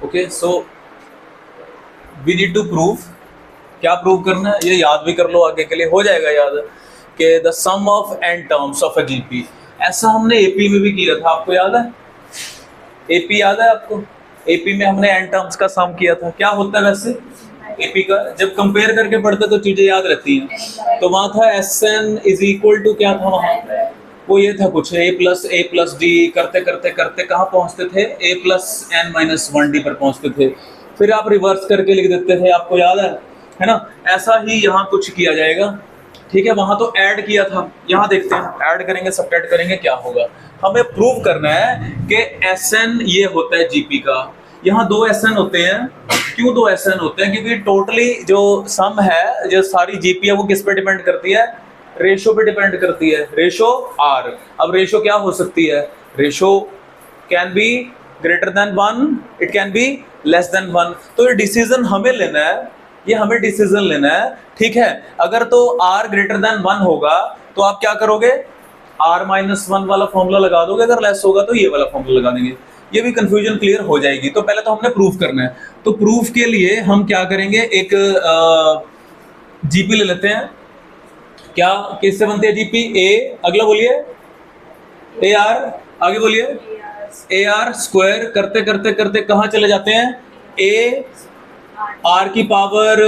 Okay, so we need to prove, क्या prove करना है ये याद भी कर लो, आगे के लिए हो जाएगा याद, कि the sum of n terms of a GP. ऐसा हमने एपी में भी किया था, आपको याद है? एपी याद है आपको? एपी में हमने n टर्म्स का सम किया था। क्या होता है वैसे एपी का? जब कंपेयर करके पढ़ते तो चीजें याद रहती हैं। तो वहां था Sn इज इक्वल टू, क्या था वहां? वो ये था कुछ a प्लस डी, करते करते करते कहाँ पहुंचते थे? a plus n minus 1d पर पहुंचते थे। फिर आप रिवर्स करके लिख देते थे, आपको याद है ना? ऐसा ही यहाँ कुछ किया जाएगा, ठीक है? वहां तो ऐड किया था, यहाँ देखते हैं ऐड करेंगे सब्ट्रैक्ट करेंगे क्या होगा। हमें प्रूव करना है कि Sn ये होता है जीपी का। यहाँ 2 Sn होते हैं। क्यों 2 Sn होते हैं? क्योंकि टोटली जो सम है, जो सारी जीपी है, वो किस पे डिपेंड करती है? रेशो पे डिपेंड करती है, रेशो आर। अब रेशो क्या हो सकती है? Ratio can be greater than 1, it can be less than 1। तो ये डिसीजन हमें लेना है, ये हमें डिसीजन लेना है, ठीक है? अगर तो r ग्रेटर देन 1 होगा तो आप क्या करोगे? r माइनस 1 वाला फॉर्मूला लगा दोगे, अगर लेस होगा तो ये वाला फॉर्मूला लगा देंगे। ये भी कंफ्यूजन क्लियर हो जाएगी। तो पहले तो हमने प्रूफ करना है, तो प्रूफ के लिए हम क्या करेंगे? एक जीपी ले लेते हैं। क्या किससे बनती है जीपी? ए, अगला बोलिए, ए आर, आगे बोलिए, ए आर स्क्वायर। करते करते करते कहाँ चले जाते हैं? ए आर की power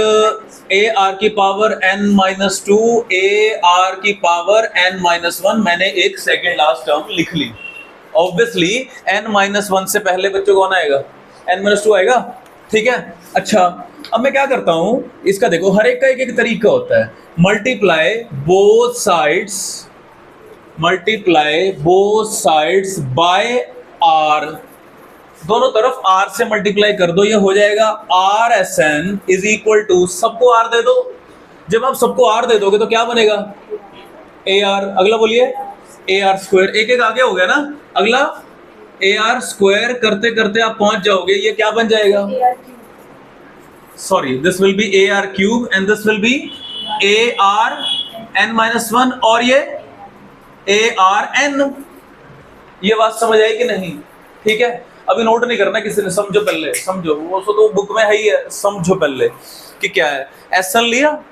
n minus 2, A R की पावर n माइनस 1। मैंने एक सेकेंड लास्ट टर्म लिख ली। ऑब्वियसली n माइनस 1 से पहले बच्चों कौन आएगा? n माइनस 2 आएगा, ठीक है? अच्छा, अब मैं क्या करता हूं, इसका देखो, हर एक का एक एक तरीका होता है। Multiply both sides by r। दोनों तरफ r से मल्टीप्लाई कर दो, ये हो जाएगा r Sn is equal to, सबको r दे दो। जब आप सबको r दे दोगे तो क्या बनेगा? ar, अगला बोलिए, ar स्क्वायर। एक एक आगे हो गया ना, अगला ar स्क्वायर। करते करते आप पहुंच जाओगे, ये क्या बन जाएगा? Sorry, this will be ar cube and this will be ar n minus 1, और ये ar n। ये बात समझ आई कि नहीं? ठीक है, अभी नोट नहीं करना किसी ने, समझो पहले, समझो। वो तो बुक में है ही है, समझो पहले कि क्या है। Sn लिया,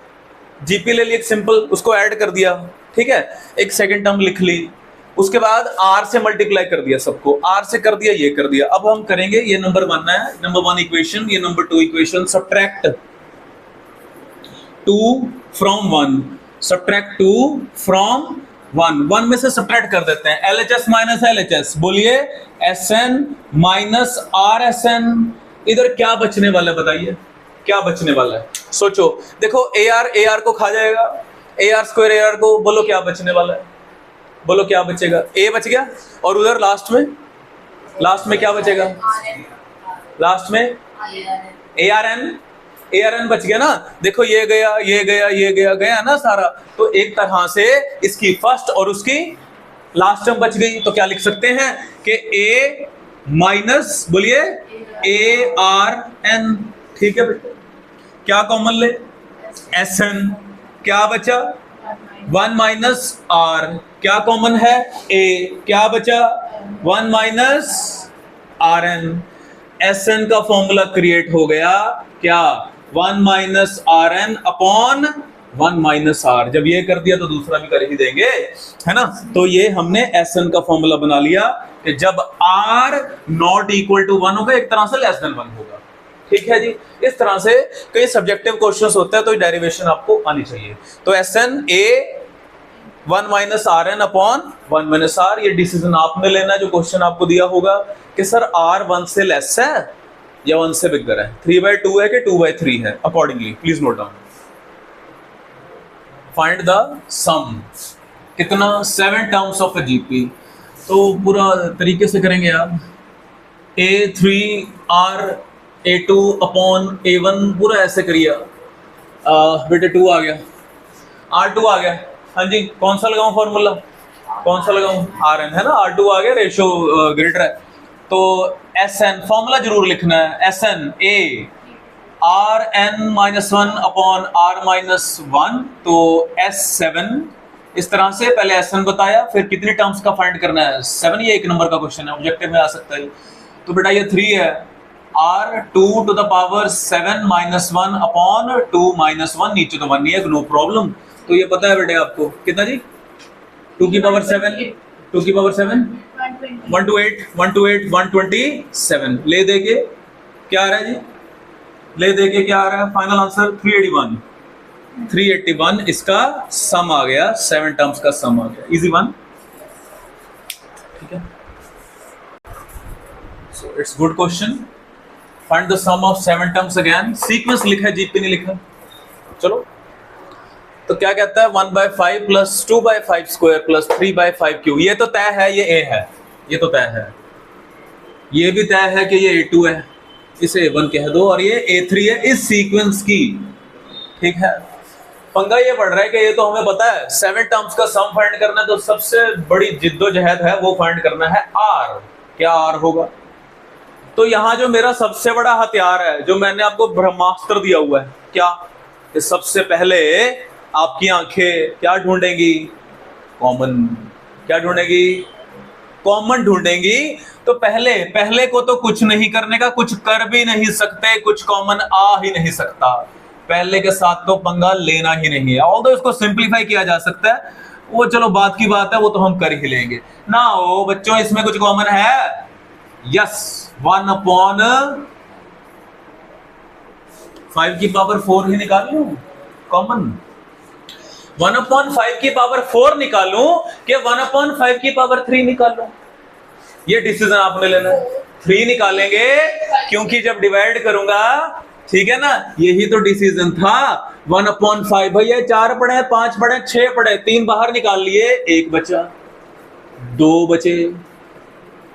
जीपी ले ली एक सिंपल, उसको ऐड कर दिया, ठीक है? एक सेकंड टर्म लिख ली, उसके बाद r से मल्टीप्लाई कर दिया, सबको r से कर दिया, ये कर दिया। अब हम करेंगे, ये नंबर 1 है, नंबर 1 इक्वेशन, ये number 2 equation. Subtract 2 from 1, subtract 2 from 1 में से सब्ट्रैक्ट कर देते हैं। LHS माइनस LHS, बोलिए Sn माइनस RSn। इधर क्या बचने वाला है बताइए? क्या बचने वाला है? सोचो, देखो AR को खा जाएगा, AR स्क्वायर AR को, बोलो क्या बचने वाला है? बोलो क्या बचेगा? A बच गया, और उधर लास्ट में क्या बचेगा? लास्ट में ARN बच गया ना। देखो ये गया, ये गया, ये गया ना सारा। तो एक तरह से इसकी फर्स्ट और उसकी लास्ट टर्म बच गई। तो क्या लिख सकते हैं कि A माइनस, बोलिए, ARN, ठीक है बेटा? क्या कॉमन ले? Sn। क्या बचा? 1 माइनस R। क्या कॉमन है? A। क्या बचा? 1 माइनस RN। Sn का फॉर्मूला क्रिएट हो गया, क्या? 1 minus RN upon 1 minus R। जब ये कर दिया तो दूसरा भी कर ही देंगे, है ना? तो ये हमने Sn का फॉर्मूला बना लिया कि जब R नॉट इक्वल टू 1 होगा, एक तरह से लेस देन 1 होगा, ठीक है जी? इस तरह से कई सब्जेक्टिव क्वेश्चंस होते हैं, तो डेरिवेशन आपको आनी चाहिए। तो Sn A 1 minus RN upon 1 minus R। ये डिसीजन आपने लेना है, जो क्वेश्चन आपको दिया होगा कि सर R 1 से लेस है या 1 से बिगर है, 3/2 है कि 2/3 है, accordingly please note down. Find the sum. कितना? 7 टर्म्स ऑफ अ जीपी। तो पूरा तरीके से करेंगे आप। A3R A2 अपॉन A1, पूरा ऐसे करिए बेटे। 2 आ गया, R2 आ गया। हाँ जी, कौन सा लगाऊं फॉर्मूला? कौन सा लगाऊं? RN है ना, R2 आ गया, रेशो ग्रेटर है। तो Sn फॉर्मूला जरूर लिखना है। Sn A Rn minus 1 upon R minus 1, तो S7। इस तरह से पहले Sn बताया, फिर कितनी टर्म्स का फाइंड करना है? 7। ये 1 नंबर का क्वेश्चन है, ऑब्जेक्टिव में आ सकता है। तो बेटा ये 3 है, r 2 to the power 7 minus 1 upon 2 minus 1, नीचे तो 1 नहीं है, नो प्रॉब्लम। तो ये पता है बेटे आपको कितना जी, 2 की पावर 7, 2 की पावर 7 1 to 8 1 to 8 127, ले देके क्या आ रहा है जी, ले देके क्या आ रहा है फाइनल आंसर 381 इसका सम आ गया, 7 टर्म्स का सम आ गया, इजी वन। ठीक है, so it's good question. Find the sum of 7 terms again, sequence लिखा है, जीपी नहीं लिखा। चलो तो क्या कहता है 1/5 प्लस 2/5 स्क्वायर प्लस 3/5 क्यूब, ये तो तय है, ये ए है, ये तो तय है, ये भी तय है कि ये A2 है, इसे A1 कह दो, और ये A3 है इस सीक्वेंस की। ठीक है, पंगा ये पड़ रहा है कि ये तो हमें पता है 7 टर्म्स का सम फाइंड करना है, तो सबसे बड़ी जिद्दोजहद है वो फाइंड करना है R। क्या R होगा? तो यहां जो मेरा सबसे बड़ा हथियार है, जो मैंने आपको ब्रह्मास्त्र दिया हुआ है, क्या कि सबसे पहले आपकी आंखें क्या ढूंढेंगी, कॉमन। क्या ढूंढेंगी? कॉमन ढूंढेंगी। तो पहले को तो कुछ नहीं करने का, कुछ कर भी नहीं सकते, कुछ कॉमन आ ही नहीं सकता, पहले के साथ तो पंगा लेना ही नहीं है। ऑल्दो इसको सिंपलीफाई किया जा सकता है, वो चलो बात की बात है, वो तो हम कर ही लेंगे ना। हो बच्चों, इसमें कुछ कॉमन है? यस, 1/5 की पावर 4 ही निकाल लूं कॉमन, 1/5 की पावर 4 निकालूं कि 1/5 की पावर 3 निकालूं, ये डिसीजन आपने लेना है। 3 निकालेंगे क्योंकि जब डिवाइड करूंगा, ठीक है ना, यही तो डिसीजन था। 1/5 भैया 4 पढ़े, 5 पढ़े, 6 पढ़े, 3 बाहर निकाल लिए, 1 बचा, 2 बचे,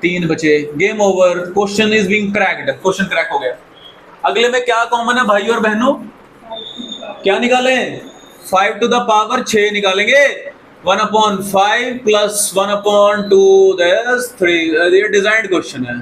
3 बचे, game over, question is being cracked, question crack हो गया। अगले में क्या कॉमन है भाई और बहनों? क्या निकाले? 5 टू द पावर 6 निकालेंगे, 1/5 प्लस 1/2 दैट्स 3। ये डिजाइन्ड क्वेश्चन है,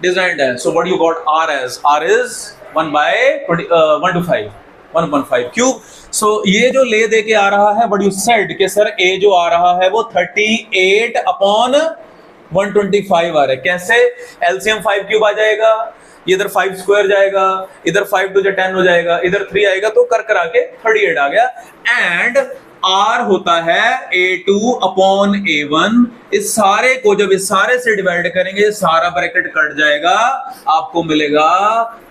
डिजाइन्ड है। So what you got R as? R is 1/5 cube. सो ये जो ले दे के आ रहा है, व्हाट यू सेड कि सर A जो आ रहा है वो 38/125 आ रहा है। कैसे? एलसीएम 5 क्यूब आ जाएगा, इधर 5 स्क्वायर जाएगा, इधर 5 टू 10 हो जाएगा, इधर 3 आएगा, तो कर करा के 38 आ गया। एंड R होता है A2/A1। इस सारे को जब इस सारे से डिवाइड करेंगे, सारा ब्रैकेट कट जाएगा, आपको मिलेगा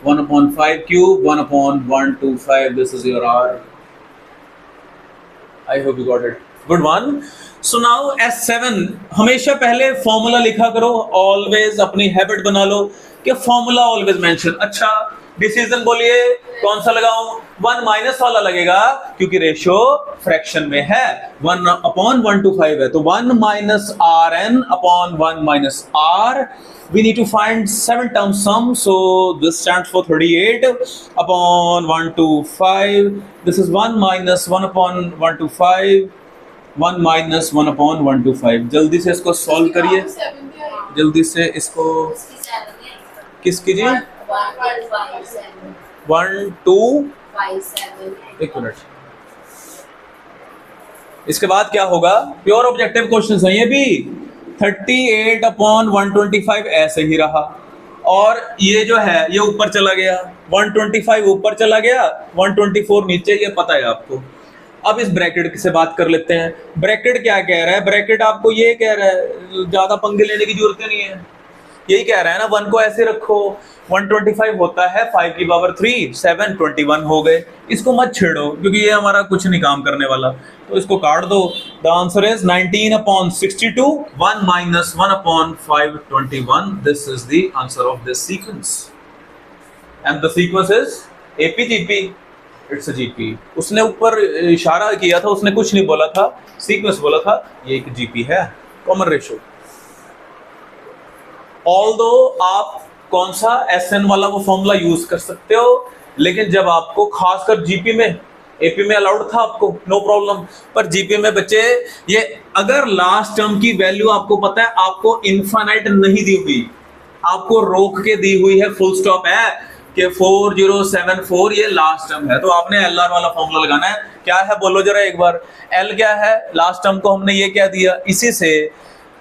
1/5 cube 1/125। This is your R। I hope you got it, good one. So now S7, हमेशा पहले फॉर्मूला लिखा करो, ऑलवेज अपनी हैबिट बना लो कि फॉर्मूला ऑलवेज मेंशन। अच्छा, डिसीजन बोलिए कौन सा लगाऊं? 1 माइनस वाला लगेगा क्योंकि रेशियो फ्रैक्शन में है, 1/125 है, तो 1 minus RN upon 1 minus R। We need to find 7 term sum, so this stands for 38/125. This is 1 minus 1/125, 1 minus 1/125। जल्दी से इसको सॉल्व करिए, जल्दी से इसको। किसकी जी? 1 2 एक मिनट। इसके बाद क्या होगा? प्योर ऑब्जेक्टिव क्वेश्चंस हैं ये भी। 38/125 ऐसे ही रहा, और ये जो है ये ऊपर चला गया, 125 ऊपर चला गया, 124 नीचे, ये पता है आपको। अब इस ब्रैकेट से बात कर लेते हैं। ब्रैकेट क्या कह रहा है? ब्रैकेट आपको ये कह रहा है, ज्यादा पंगे लेने की जरूरत नहीं है, यही कह रहा है ना, 1 को ऐसे रखो। 125 होता है 5 की पावर 3, 7 21 हो गए। इसको मत छेड़ो क्योंकि ये हमारा कुछ नहीं काम करने वाला, तो इसको काट दो। The answer is 19/62, 1 minus 1/521। This is the answer of this sequence, and the sequence is APGP। It's a GP। उसने ऊपर इशारा किया था, उसने कुछ नहीं बोला था, सीक्वेंस बोला था, ये एक GP है, कॉमन रेशियो। ऑल्दो आप कौन सा SN वाला वो फॉर्मूला यूज कर सकते हो, लेकिन जब आपको खासकर GP में, AP में अलाउड था आपको, नो प्रॉब्लम, पर GP में बच्चे ये अगर लास्ट टर्म की वैल्यू आपको पता है, आपको इनफाइनाइट नहीं दी हुई, आपको रोक के दी हुई है, फुल स्टॉप है कि 4074 ये लास्ट टर्म है, तो आपने LR वाला फॉर्मूला लगाना है। क्या है बोलो जरा एक बार। L क्या है? लास्ट टर्म को हमने ये क्या दिया, इसी से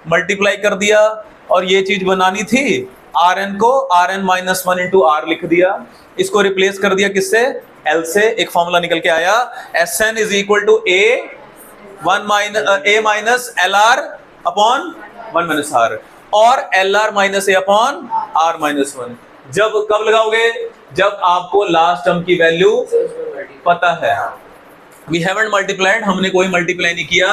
मल्टीप्लाई कर दिया, और ये चीज बनानी थी आर एन को r n minus one into r लिख दिया, इसको रिप्लेस कर दिया किससे, एल से, एक फॉर्मूला निकल के आया S n is equal to a minus l r upon one minus r, और l r minus a upon r minus one. जब कब लगाओगे, जब आपको लास्ट टर्म की वैल्यू पता है। वी हैवंट मल्टीप्लाइड, हमने कोई मल्टीप्लाई नहीं किया,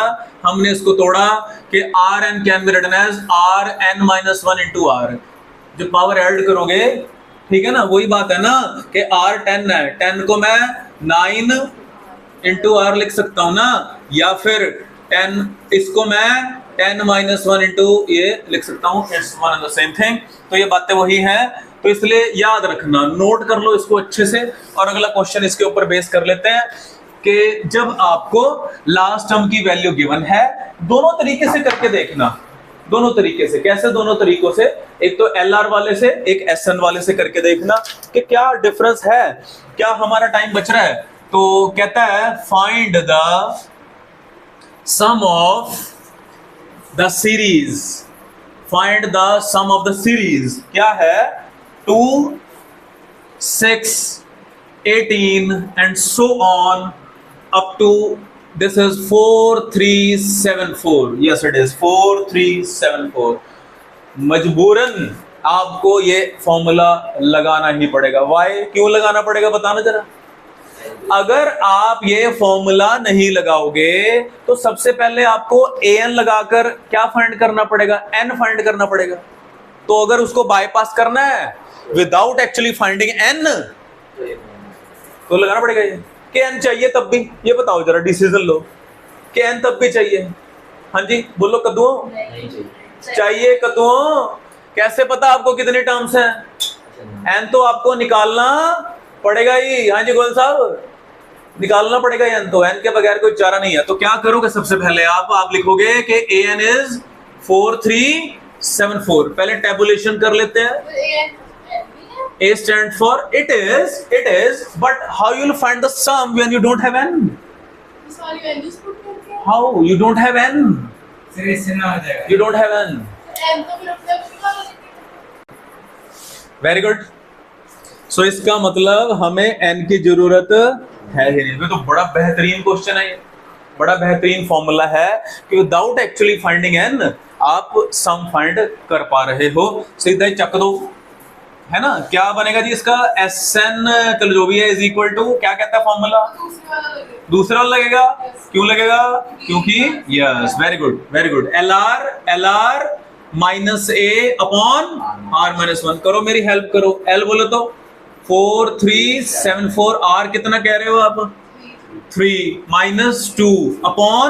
हमने इसको तोड़ा कि r n can be written as r n minus one into r. जो पावर ऐड करोगे, ठीक है ना, वही बात है ना कि आर 10 है, 10 को मैं 9 इंटू आर लिख सकता हूं ना, या फिर 10 इसको मैं 10 माइनस वन इंटू ये लिख सकता हूं, it's one and the same thing. तो ये बातें वही हैं, तो इसलिए याद रखना, नोट कर लो इसको अच्छे से। और अगला क्वेश्चन इसके ऊपर बेस कर लेते हैं कि जब आपको लास्ट टर्म की वैल्यू गिवन है, दोनों तरीके से करके देखना, दोनों तरीके से। कैसे दोनों तरीकों से, एक तो एल आर वाले से, एक एस एन वाले से करके देखना कि क्या डिफरेंस है, क्या हमारा टाइम बच रहा है। तो कहता है find the sum of the series, find the sum of the series, क्या है 2, 6, 18 and so on up to this is 4374. yes it is 4374। मजबूरन आपको ये फॉर्मूला लगाना ही पड़ेगा। वाई, क्यों लगाना पड़ेगा बताना जरा। अगर आप ये फॉर्मूला नहीं लगाओगे तो सबसे पहले आपको an लगाकर क्या फाइंड करना पड़ेगा, n फाइंड करना पड़ेगा। तो अगर उसको बाईपास करना है विदाउट एक्चुअली फाइंडिंग n, तो लगाना पड़ेगा ये कि n चाहिए तब भी। ये बताओ जरा, डिसीजन लो कि n तब भी चाहिए। हाँ जी बोलो, कद्दूओं चाहिए, कद्दूओं। कैसे पता आपको कितने टर्म्स हैं, n तो आपको निकालना पड़ेगा ही। हाँ जी गोयल साहब, निकालना पड़ेगा n तो, n के बगैर कोई चारा नहीं है। तो क्या करोगे, सबसे पहले आप लिखोगे कि an इज 4374। पहले टेबुलेशन कर लेते हैं। A stands for it is, but how you will find the sum when you don't have n? How you don't have n? You don't have n. Very good. So इसका मतलब हमें n की जरूरत है ही नहीं। तो बड़ा बेहतरीन क्वेश्चन है, बड़ा बेहतरीन फॉर्मूला है कि विदाउट एक्चुअली फाइंडिंग n आप सम फाइंड कर पा रहे हो। सीधा ही चक दो, है ना। क्या बनेगा जी इसका, एस एन जो भी है इज इक्वल टू, क्या कहता है फॉर्मूला, दूसरा लगेगा। क्यों लगेगा, क्योंकि yes, very good very good, l r minus a upon r minus one. करो मेरी हेल्प करो, एल बोलो तो 4374, आर कितना कह रहे हो आप, 3 माइनस 2 अपॉन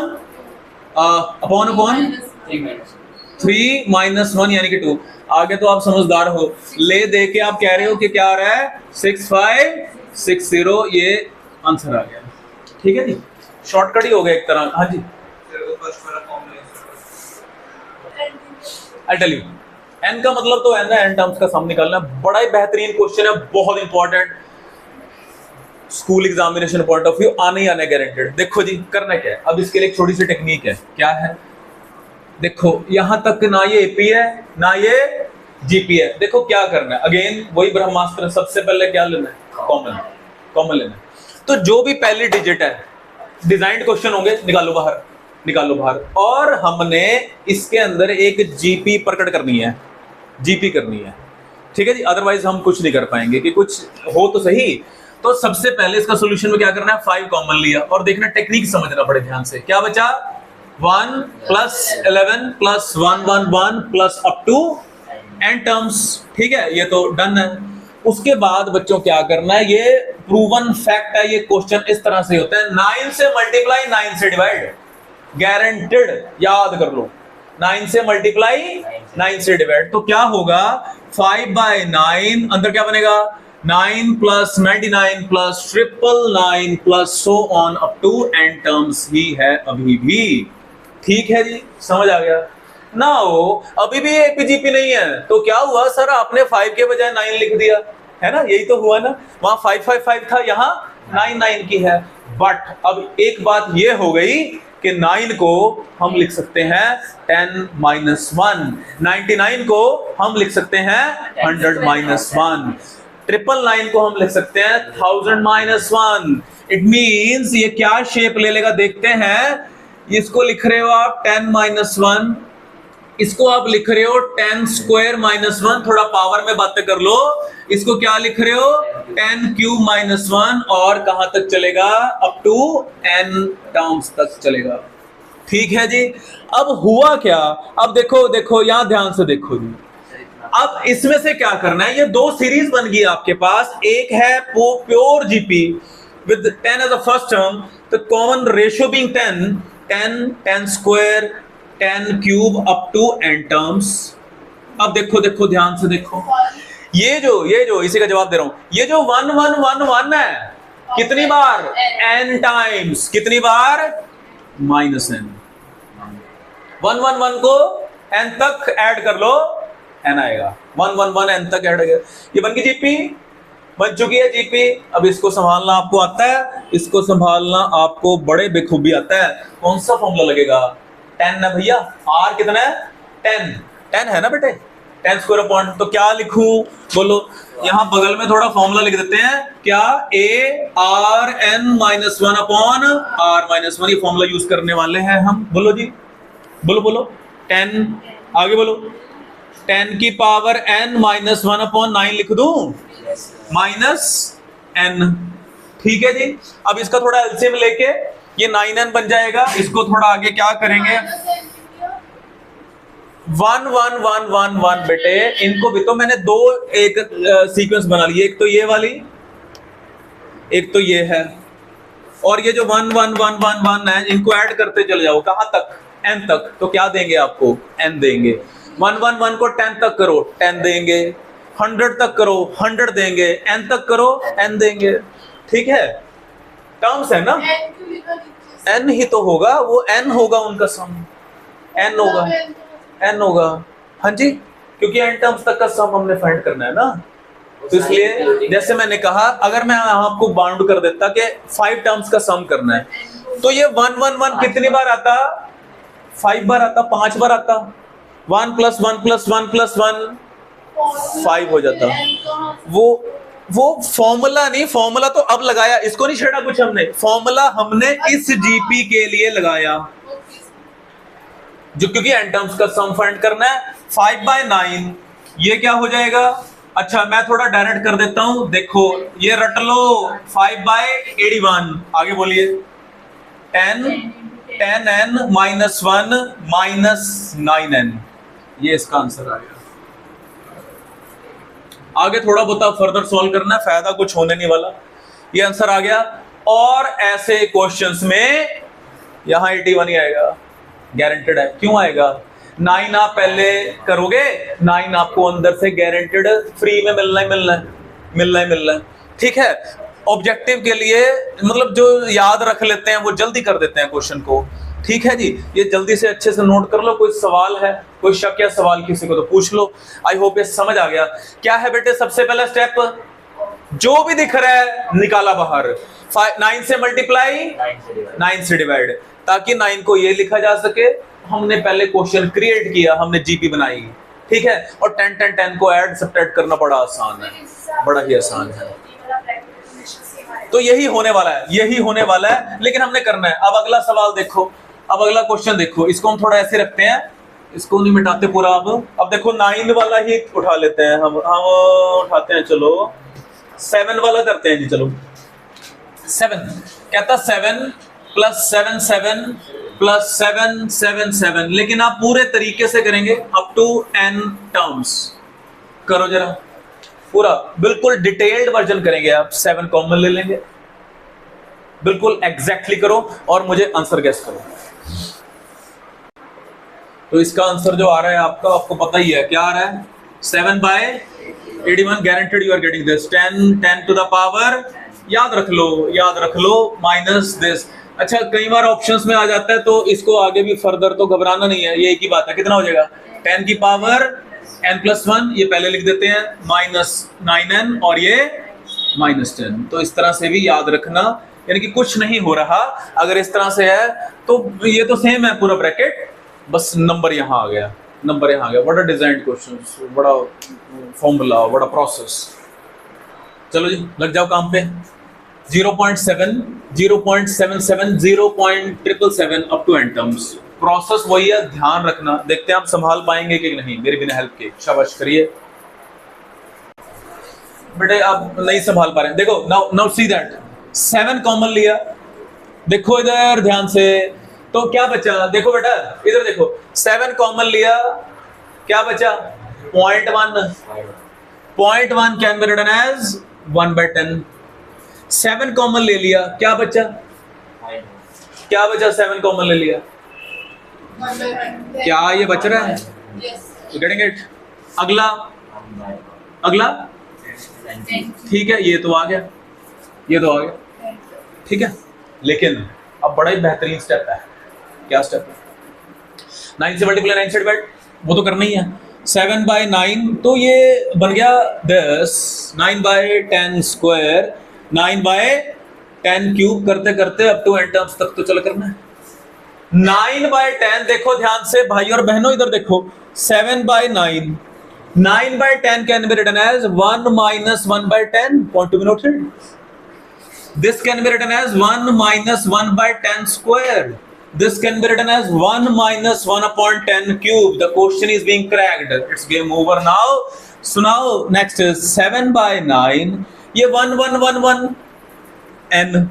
3 माइनस 1 यानी कि 2। आगे तो आप समझदार हो, ले दे के आप कह रहे हो कि क्या आ रहा है 6560, ये आंसर आ गया। ठीक है जी, शॉर्टकट ही हो गया एक तरह। हाँ जी आई टेल यू, n का मतलब तो n है, n टर्म्स का सम निकालना। बड़ा ही बेहतरीन क्वेश्चन है, बहुत important, school examination point of view आने ही आने गारंटेड। देखो जी करना क्या है, अब इसके लिए एक छोटी सी टेक्निक है। क्या है, देखो यहां तक ना ये एपी है ना ये जीपी है। देखो क्या करना है, अगेन वही ब्रह्मास्त्र, सबसे पहले क्या लेना है, कॉमन लेना है। तो जो भी पहली डिजिट है, डिजाइंड क्वेश्चन होंगे, निकालो बाहर। और हमने इसके अंदर एक जीपी प्रकट करनी है, जीपी करनी है। ठीक है जी, अदरवाइज हम कुछ नहीं कर पाएंगे कि कुछ हो तो सही। तो सबसे पहले इसका सोल्यूशन में क्या करना है, 5 कॉमन लिया, और देखना टेक्निक समझना पड़े ध्यान से। क्या बचा, 1 + 11 + 1 1 1 plus up to n terms. ठीक है, ये तो डन है। उसके बाद बच्चों क्या करना है, ये प्रूवन फैक्ट है, ये क्वेश्चन इस तरह से होता है, 9 से मल्टीप्लाई 9 से डिवाइड, गारंटेड, याद कर लो। 9 से मल्टीप्लाई 9 से डिवाइड, तो क्या होगा 5/9, अंदर क्या बनेगा 9 + 99 + 999 + so on up to n terms ही है अभी भी। ठीक है जी, समझ आ गया ना। हो अभी भी एपीजीपी नहीं है तो क्या हुआ सर, आपने 5 के बजाय 9 लिख दिया, है ना, यही तो हुआ ना। वहां 555 था, यहाँ 99 की है। बट अब एक बात ये हो गई कि 9 को हम लिख सकते हैं 10 माइनस 1, 99 को हम लिख सकते हैं 100 माइनस 1, 999 को हम लिख सकते हैं 1000 माइनस 1। इट मींस ये क्या शेप ले लेगा देखते हैं। इसको लिख रहे हो आप 10 माइनस 1, इसको आप लिख रहे हो 10 स्क्वायर माइनस 1, थोड़ा पावर में बातें कर लो। इसको क्या लिख रहे हो 10 क्यूब माइनस 1, और कहां तक चलेगा, अप टू n टर्म्स तक चलेगा। ठीक है जी। अब हुआ क्या, अब देखो देखो यहां ध्यान से देखो जी। अब इसमें से क्या करना है, ये दो सीरीज बन गई आपके पास। एक है pure GP with 10 as a first term, तो common ratio being 10, 10 10 square 10 cube up to n terms. अब देखो देखो ध्यान से देखो, ये जो इसी का जवाब दे रहा हूं, ये जो 1 1 1 1 है कितनी बार, n टाइम्स, कितनी बार, माइनस n। 1 1 1 को n तक ऐड कर लो, n आएगा, 1 1 1 n तक ऐड हो गया। ये बन गई जीपी, बन चुकी है जीपी। अब इसको संभालना आपको आता है, इसको संभालना आपको बड़े बेखूबी आता है। कौन सा फॉर्मूला लगेगा, 10 ना भैया, r कितना है 10, 10 है ना बेटे, 10 स्क्वायर अपॉन, तो क्या लिखूं बोलो, यहां बगल में थोड़ा फॉर्मूला लिख देते हैं, क्या a r n minus 1 upon r minus 1, ये फॉर्मूला यूज करने वाले हैं हम। बोलो जी, बोलो बोलो, 10 आगे बोलो, 10 की पावर n माइनस 1 अपॉन 9 लिख दूं, माइनस n। ठीक है जी। अब इसका थोड़ा एलसीएम लेके ये 9n बन जाएगा। इसको थोड़ा आगे क्या करेंगे, 1 1 1 1 1 बेटे, इनको भी तो मैंने दो एक सीक्वेंस बना ली, एक तो ये वाली, एक तो ये है, और ये जो 1 1 1 1 1 है, इनको ऐड करते चले जाओ, कहां तक, n तक। तो क्या देंगे आपको, n देंगे। 1 1 1 को 10 तक करो, 10 देंगे, 100 तक करो, 100 देंगे, n तक करो, n देंगे। ठीक है, टर्म्स है ना, n ही तो होगा, वो n होगा उनका सम, n होगा, n होगा, हाँ जी, क्योंकि n टर्म्स तक का सम हमने फाइंड करना है ना। तो इसलिए जैसे मैंने कहा, अगर मैं आपको बाउंड कर देता कि 5 टर्म्स का सम करना है, तो ये 1 1 1 कितनी बार आता, 5 बार आता, 5 बार आता, 1 प्लस 1 प्लस 1 प्लस 1 5 हो जाता। वो फॉर्मूला नहीं, फॉर्मूला तो अब लगाया, इसको नहीं छेड़ा कुछ हमने, फॉर्मूला हमने इस जीपी के लिए लगाया, जो क्योंकि n टर्म्स का सम फाइंड करना है। 5/9 ये क्या हो जाएगा, अच्छा मैं थोड़ा डायरेक्ट कर देता हूं, देखो ये रट लो, 5/81, आगे बोलिए, 10n माइनस 1 माइनस 9n, ये इसका आंसर आ गया। आगे थोड़ा बहुत फर्दर सॉल्व करना है, फायदा कुछ होने नहीं वाला, ये आंसर आ गया। और ऐसे क्वेश्चंस में यहां 81 ही आएगा, गारंटेड है। क्यों आएगा, 9 आप पहले करोगे, 9 आपको अंदर से गारंटेड फ्री में मिलना ही मिलना है, मिलना ही मिलना है। ठीक है, ऑब्जेक्टिव के लिए मतलब जो याद रख लेते हैं वो जल्दी कर देते हैं क्वेश्चन को। ठीक है जी, ये जल्दी से अच्छे से नोट कर लो। कोई सवाल है, कोई शक या सवाल किसी को तो पूछ लो। आई होप ये समझ आ गया। क्या है बेटे, सबसे पहला स्टेप, जो भी दिख रहा है निकाला बाहर, 9 से मल्टीप्लाई, 9 से डिवाइड, ताकि 9 को ये लिखा जा सके। हमने पहले क्वेश्चन क्रिएट किया, हमने जीपी बनाई, ठीक है, और 10 10 10 को ऐड सब्ट्रैक्ट करना बड़ा आसान है, बड़ा ही आसान है। तो यही होने वाला है, यही होने वाला है, लेकिन हमने करना है। अब अगला सवाल देखो, अब अगला क्वेश्चन देखो, इसको हम थोड़ा ऐसे रखते हैं, इसको नहीं मिटाते पूरा। अब देखो 9 वाला ही उठा लेते हैं, हम उठाते हैं, चलो 7 वाला करते हैं जी। चलो 7 कहता 7 प्लस 7 7 प्लस 7 7 7, लेकिन आप पूरे तरीके से करेंगे अप टू n टर्म्स। करो जरा पूरा, बिल्कुल डिटेल्ड वर्जन करेंगे आप। 7 कॉमन ले लेंगे, बिल्कुल एग्जैक्टली करो और मुझे आंसर गेस करो। तो इसका आंसर जो आ रहा है आपका, आपको पता ही है क्या आ रहा है, 7/81 guaranteed you are getting this. 10 to the power, याद रख लो माइनस दिस। अच्छा, कई बार ऑप्शंस में आ जाता है, तो इसको आगे भी फर्दर तो घबराना नहीं है, ये एक ही बात है। कितना हो जाएगा, 10 की पावर n+1, ये पहले लिख देते हैं, माइनस 9n, और ये माइनस 10। तो इस तरह से भी याद रखना यानी कि कुछ नहीं हो रहा। अगर इस तरह से है तो ये तो सेम है पूरा ब्रैकेट, बस नंबर यहाँ आ गया, नंबर यहाँ आ गया। बड़ा डिजाइन क्वेश्चन, बड़ा फॉर्मूला, बड़ा प्रोसेस। चलो जी लग जाओ काम पे। 0.7, 0.77, 0.777 up to n terms. Process वही है, ध्यान रखना। देखते हैं आप संभाल पाएंगे कि नहीं मेरे बिना हेल्प के। शाबाश करिए बेटे, आप नहीं संभाल पा रहे हैं। देखो now now see that 7 common लिया, देखो इधर ध्यान से, तो क्या बचा? देखो बेटा इधर देखो, 7 कॉमन लिया, क्या बचा? 0.1। 0.1 can be written as 1/10। 7 common ले लिया, क्या बचा? क्या बचा? 7 कॉमन ले लिया, क्या ये बच रहा है? Getting it? अगला अगला ठीक है, ये तो आ गया, ये तो आ गया, ठीक है। लेकिन अब बड़ा ही बेहतरीन स्टेप है। क्या स्टेप है? 9 से मल्टीप्लाई 9 से डिवाइड, वो तो करना ही है। 7/9 तो ये बन गया 10। 9/10 स्क्वायर, 9/10 क्यूब करते करते अप टू एन टर्म्स तक तो चल करना है। 9/10 देखो ध्यान से भाई और बहनों, इधर देखो 7/9, 9/10 can be written as 1 minus 1/10. Point to be noted. This can be written as 1 minus 1/10 square. This can be written as 1 minus 1/10 cube. The question is being cracked. It's game over now. So now next is 7/9. ये 1 1 1 1 n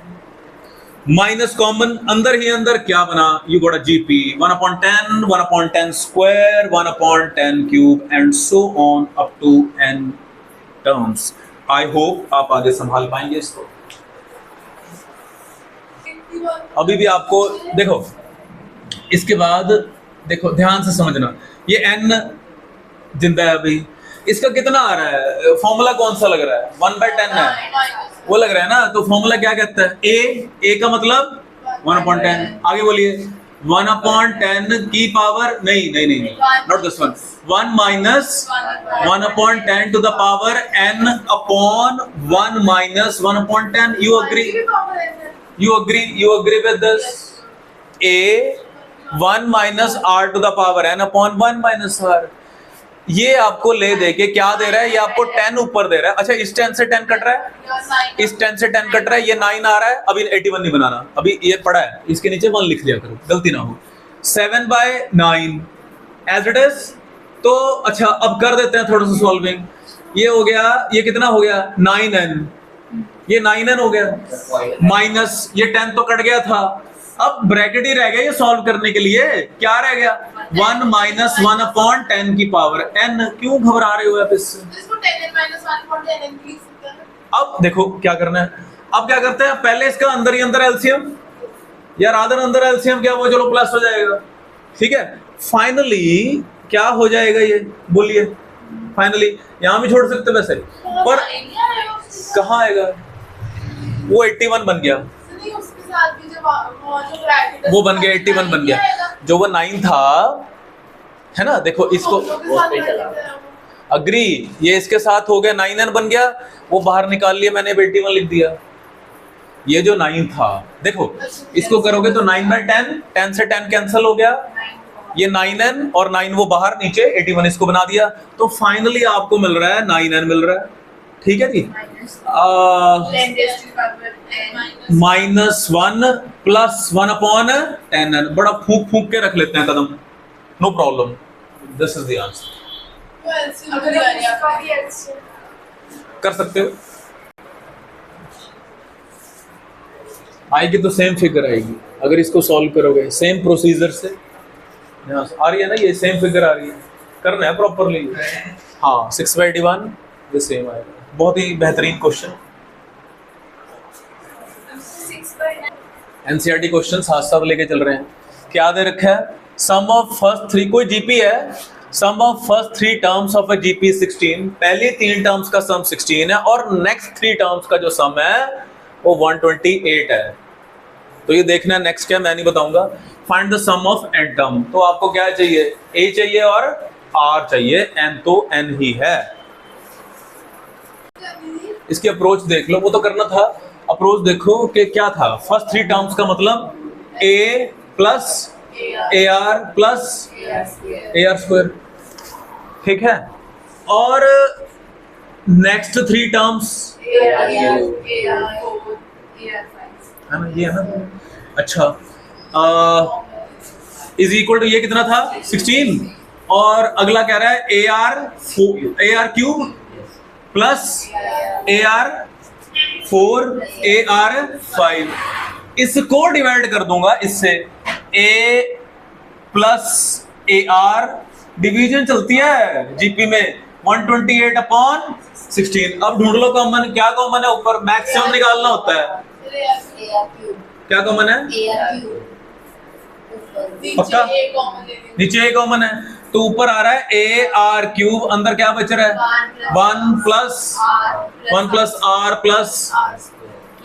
minus common अंदर ही अंदर क्या बना? You got a GP 1/10, 1/10 square, 1/10 cube and so on up to n terms. I hope आप आगे संभाल पाएंगे इसको। अभी भी आपको देखो, इसके बाद देखो ध्यान से समझना, ये n जिंदा है अभी, इसका कितना आ रहा है? फॉर्मूला कौन सा लग रहा है? 1/10 है, वो लग रहा है ना। तो फॉर्मूला क्या कहता है? a का मतलब 1/10। आगे बोलिए 1/10 की पावर, नहीं नहीं नहीं, not this one, 1 minus 1/10 to the power n upon 1 minus 1/10। You agree? you agree with this? a 1 minus r to the power n upon 1 minus r। ये आपको ले दे के क्या दे रहा है? ये आपको 10 ऊपर दे रहा है। अच्छा इस 10 से 10 कट रहा है, इस 10 से 10 कट रहा है, ये 9 आ रहा है। अभी 81 नहीं बनाना, अभी ये पड़ा है, इसके नीचे 1 लिख दिया करो, गलती ना हो। 7/9 एज इट इज। तो अच्छा अब कर देते हैं थोड़ा सा सॉल्विंग। ये हो गया, ये कितना हो गया? 9n, ये 9n हो गया, माइनस ये 10 तो कट गया था, अब ब्रैकेट ही रह गया ये सॉल्व करने के लिए। क्या रह गया? 1 माइनस 1/10 की पावर n। क्यों घबरा रहे हो आप इससे? अब देखो क्या करना है। अब क्या करते हैं, पहले इसका अंदर ही अंदर एलसीएम, यार आधर अंदर एलसीएम क्या, वो चलो प्लस हो जाएगा, ठीक है। फाइनली क्या हो जाएगा ये बोलिए? फाइनली यहां भी छोड़ सकते वैसे, पर कहाँ आएगा? वो 81 बन गया, वो बन गया 81 बन गया। जो वो 9 था है ना, देखो इसको अग्री, ये इसके साथ हो गया 9n बन गया, वो बाहर निकाल लिया मैंने, 81 लिख दिया। ये जो 9 था देखो, इसको करोगे तो 9/10, 10 से 10 कैंसिल हो गया, ये 9n और 9 वो बाहर, नीचे 81 इसको बना दिया। तो फाइनली आपको मिल रहा है 9n मिल रहा है, ठीक है जी। -1 प्लस 1/10n। बड़ा फूक फूक के रख लेते हैं कदम, no problem, this is the answer. कर सकते हो, आएगी तो सेम फिगर आएगी अगर इसको सॉल्व करोगे सेम प्रोसीजर से। आ रही है ना, ये सेम फिगर आ रही है, करना है प्रॉपरली। हाँ 6/81 ये सेम आएगा। बहुत ही बेहतरीन क्वेश्चन, एनसीईआरटी क्वेश्चन साथ साथ लेके चल रहे हैं। क्या दे रखा है? सम ऑफ फर्स्ट 3, कोई जीपी है, sum of first 3 terms of a GP 16। पहली 3 टर्म्स का सम 16 है और नेक्स्ट 3 टर्म्स का जो सम है वो 128 है। तो ये देखना है नेक्स्ट क्या, मैं नहीं बताऊंगा। Find the sum of n term. तो आपको क्या चाहिए? a चाहिए और r चाहिए, n तो n ही है। इसकी अप्रोच देख लो, वो तो करना था। अप्रोच देखो कि क्या था, फर्स्ट थ्री टर्म्स का मतलब a plus a r plus a r square, ठीक है। और नेक्स्ट थ्री टर्म्स है ना, ये है ना, अच्छा, इज इक्वल टू ये कितना था 16, और अगला कह रहा है A R cube plus a are 4 A R 5, इसको डिवाइड कर दूंगा इससे, ए प्लस ए आर, डिवीजन चलती है जीपी में 128 अपॉन 16। अब ढूंढ लो कॉमन, क्या कॉमन है, ऊपर मैक्सिमम निकालना होता है, क्या कॉमन है, पक्का, नीचे ए कॉमन है, तो ऊपर आ रहा है ए आर क्यूब, अंदर क्या बच रहा है 1 प्लस आर प्लस,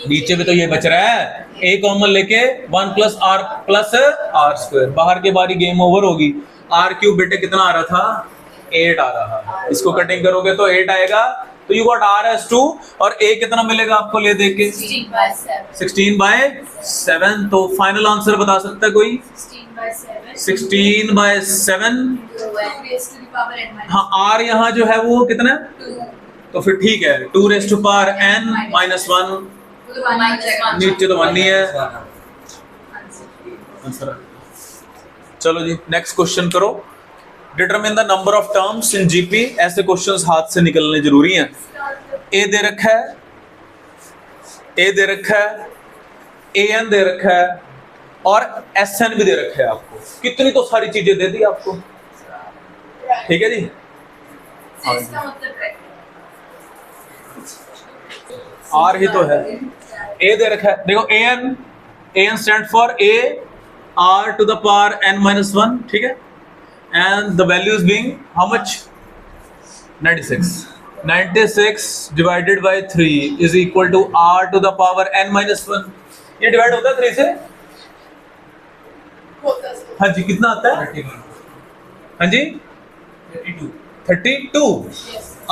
नीचे में तो ये बच रहा है ए कॉमन लेके 1 प्लस आर स्क्वायर, बाहर के बारी गेम ओवर होगी। आर क्यूब बेटे कितना आ रहा था 8 आ रहा है, इसको कटिंग करोगे तो 8 आएगा, तो यू गॉट आर एस 2, और ए कितना मिलेगा आपको ले दे के 16/7, तो फाइनल आंसर बता सकता है कोई 16/7, हाँ आर यहाँ जो है वो कितना है, तो फिर ठीक है 2 raised to power n minus 1, नीचे तो 1 नहीं है आंसर। चलो जी नेक्स्ट क्वेश्चन करो, determine the number of terms in GP, ऐसे क्वेश्चंस हाथ से निकलने जरूरी हैं। ए दे रखा है, ए दे रखा है, ए एन दे रखा है, और एस एन भी दे रखा है आपको, कितनी तो सारी चीजें दे दी आपको, ठीक है जी। आर ही तो है, ए दे रखा है, देखो a n stand for a r to the power n minus 1, ठीक है, and the value is being how much 96 divided by 3 is equal to r to the power n minus 1, ये डिवाइड होता है 3 से, हाँ जी कितना आता है, हाँ जी 32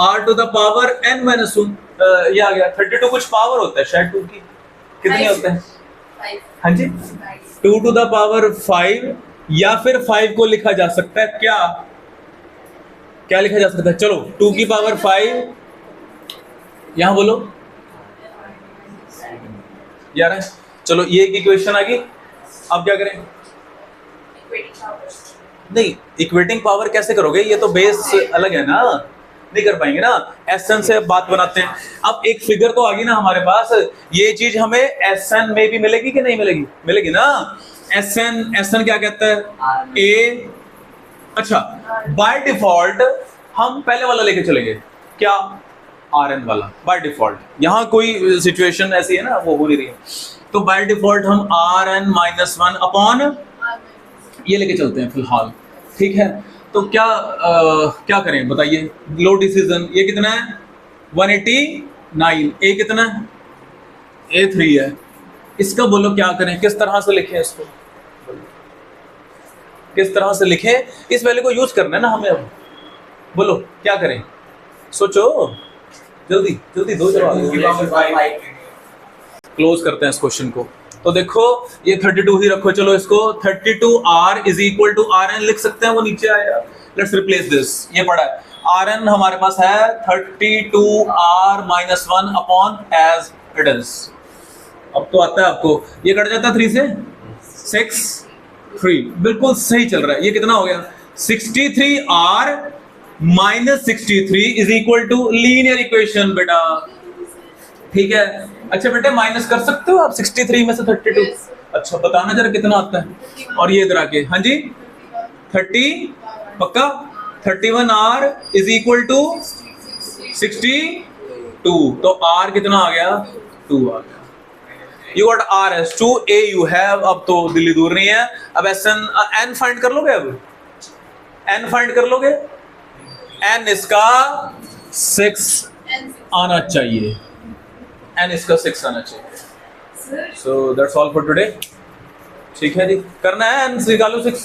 r to the power n minus 1, ये आ गया 32, कुछ पावर होता है शायद 2 की, कितने होते हैं, हाँ जी 2 to the power 5, या फिर 5 को लिखा जा सकता है, क्या लिखा जा सकता है, चलो 2 की पावर 5, यहां बोलो यार, चलो ये एक इक्वेशन आ गई। अब क्या करें, नहीं इक्वेटिंग पावर कैसे करोगे, ये तो बेस अलग है ना, नहीं कर पाएंगे ना, एसएन से बात बनाते हैं। अब एक फिगर तो आ गई ना हमारे पास, ये चीज हमें एसएन में भी मिलेगी कि नहीं मिलेगी, मिलेगी ना। एसएन क्या कहता है ए, अच्छा बाय डिफॉल्ट हम पहले वाला लेके चलेंगे, क्या आरएन वाला बाय डिफॉल्ट, यहाँ कोई सिचुएशन ऐसी है ना वो हो नहीं रही है, तो बाय डिफॉल्ट हम Rn - 1 अपॉन ये लेके चलते हैं फिलहाल, ठीक है। तो क्या करें बताइए, लो डिसीजन, ये कितना है 189, ए कितना है A3 है, इसका बोलो क्या करें, किस तरह से लिखें इसको, किस तरह से लिखें, इस वैल्यू को यूज करना है ना हमें, अब बोलो क्या करें, सोचो जल्दी जल्दी, दो जवाब, क्लोज करते हैं इस क्वेश्चन को। तो देखो ये 32 ही रखो, चलो इसको 32r is equal to Rn लिख सकते हैं, वो नीचे आया, लेट्स रिप्लेस दिस, ये पड़ा है Rn हमारे पास है 32r - 1 upon as it is. अब तो आता है आपको, ये कट जाता है 3 से 6 3, बिल्कुल सही चल रहा है। ये कितना हो गया 63r - 63 is equal to linear equation बेटा, ठीक है। अच्छा बेटे माइनस कर सकते हो आप 63 में से 32, अच्छा बताना जरा कितना आता है, और ये इधर आके हाँ जी 30 पक्का 31r इज इक्वल टू 62, तो r कितना आ गया 2 आ गया, you got r as 2 a you have। अब तो दिल्ली दूर नहीं है, अब n फाइंड कर लोगे, अब n फाइंड कर लोगे, n इसका 6 आना चाहिए, n इसका 6 आना चाहिए। So that's all for today, ठीक है जी, करना है n निकालो 6।